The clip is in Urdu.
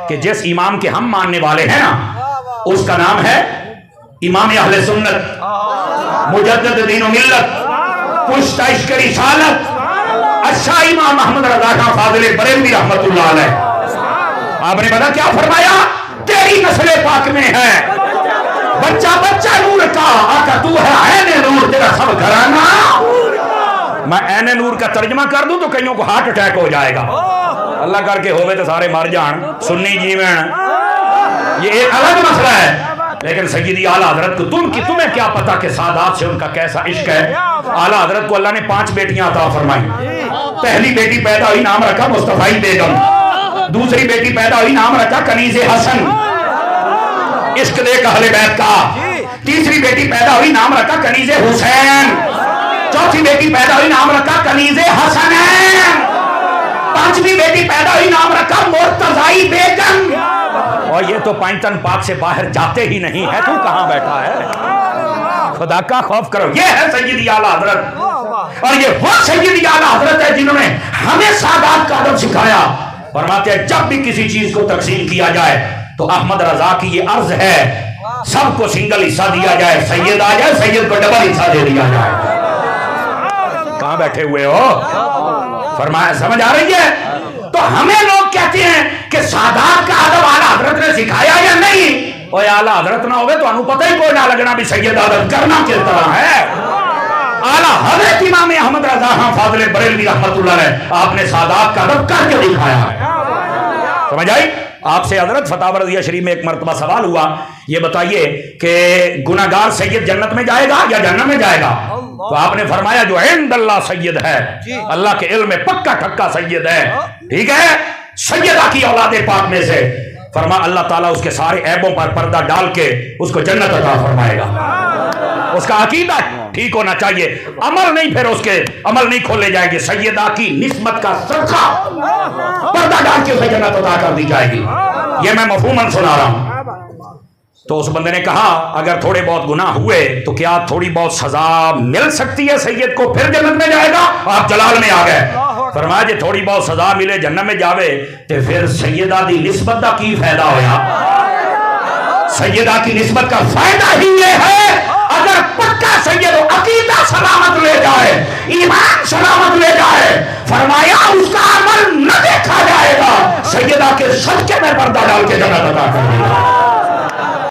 کہ جس امام کے ہم ماننے والے ہیں نا اس کا نام ہے امام اہل سنت، مجدد دین و ملت، کشتہ عشق رسالت، اچھا امام محمد رضا خان فاضل بریلوی رحمت اللہ علیہ۔ آپ نے پتا کیا فرمایا؟ تیری نسل پاک میں ہے بچہ بچہ نور کا، آقا تو ہے عین نور، تیرا سب گھرانہ۔ میں عین نور کا ترجمہ کر دوں تو کئیوں کو ہارٹ اٹیک ہو جائے گا، اللہ کر کے ہوئے تو سارے مر جان، سنی جیوین، یہ ایک الگ مسئلہ ہے۔ لیکن سیدی اعلیٰ حضرت کو تمہیں کیا پتا کہ سادات سے ان کا کیسا عشق ہے۔ اعلیٰ حضرت کو اللہ نے 5 بیٹیاں عطا فرمائی۔ پہلی بیٹی پیدا ہوئی، نام رکھا مصطفی بیگم۔ دوسری بیٹی پیدا ہوئی، نام رکھا کنیز حسن، عشق دیکھ اہل بیت کا۔ تیسری بیٹی پیدا ہوئی، نام رکھا کنیز حسین۔ چوتھی بیٹی پیدا ہوئی، نام رکھا کنیز حسنین۔ پانچویں بیٹی پیدا ہوئی، نام رکھا مرتضی بیگم۔ اور یہ تو پینتن پاک سے باہر جاتے ہی نہیں ہے، تو کہاں بیٹھا ہے؟ خدا کا خوف کرو۔ یہ ہے سیدی اعلیٰ حضرت، اور یہ وہ سیدی اعلیٰ حضرت ہے جنہوں نے ہمیں سادات کا ادب سکھایا۔ فرماتے ہیں جب بھی کسی چیز کو تقسیم کیا جائے تو احمد رضا کی یہ عرض ہے سب کو سنگل حصہ دیا جائے، سید آ جائے سید کو ڈبل حصہ دے دیا جائے۔ کہاں بیٹھے ہوئے ہو؟ فرمایا سمجھ آ رہی ہے؟ تو ہمیں لوگ کہتے ہیں کہ سادات کا ادب اعلیٰ حضرت نے سکھایا یا نہیں؟ اور اعلیٰ حضرت نہ ہوئے تو انہوں پتہ ہی کوئی نہ لگنا بھی سید ادب کرنا کس طرح ہے۔ اعلیٰ حضرت امام احمد رضا خان فاضل بریلوی رحمت اللہ علیہ، آپ نے سادات کا ادب کر کے دکھایا ہے۔ سمجھ آئی؟ آپ سے حضرت فتح رضیہ شریف میں ایک مرتبہ سوال ہوا، یہ بتائیے کہ گناہگار سید جنت میں جائے گا یا جہنم میں جائے گا؟ تو آپ نے فرمایا جو عند اللہ سید ہے، اللہ کے علم میں پکا ٹھکا سید ہے، ٹھیک ہے، سیدہ کی اولاد پاک میں سے، فرما اللہ تعالیٰ اس کے سارے عیبوں پر پردہ ڈال کے اس کو جنت عطا فرمائے گا۔ اس کا عقیدہ ٹھیک ہونا چاہیے، عمل نہیں، پھر اس کے عمل نہیں کھولے جائیں گے، سیدہ کی نسبت کا صدقہ پردہ ڈال کے اسے جنت عطا کر دی جائے گی۔ یہ میں مفہوماً سنا رہا ہوں۔ تو اس بندے نے کہا اگر تھوڑے بہت گناہ ہوئے تو کیا تھوڑی بہت سزا مل سکتی ہے سید کو، پھر جنت میں جائے گا؟ آپ جلال میں آ گئے۔ فرمایا جی تھوڑی بہت سزا ملے جنت میں جاوے تو پھر سیدہ دی نسبت دا کی فائدہ ہویا؟ سیدہ کی نسبت کا فائدہ ہی یہ ہے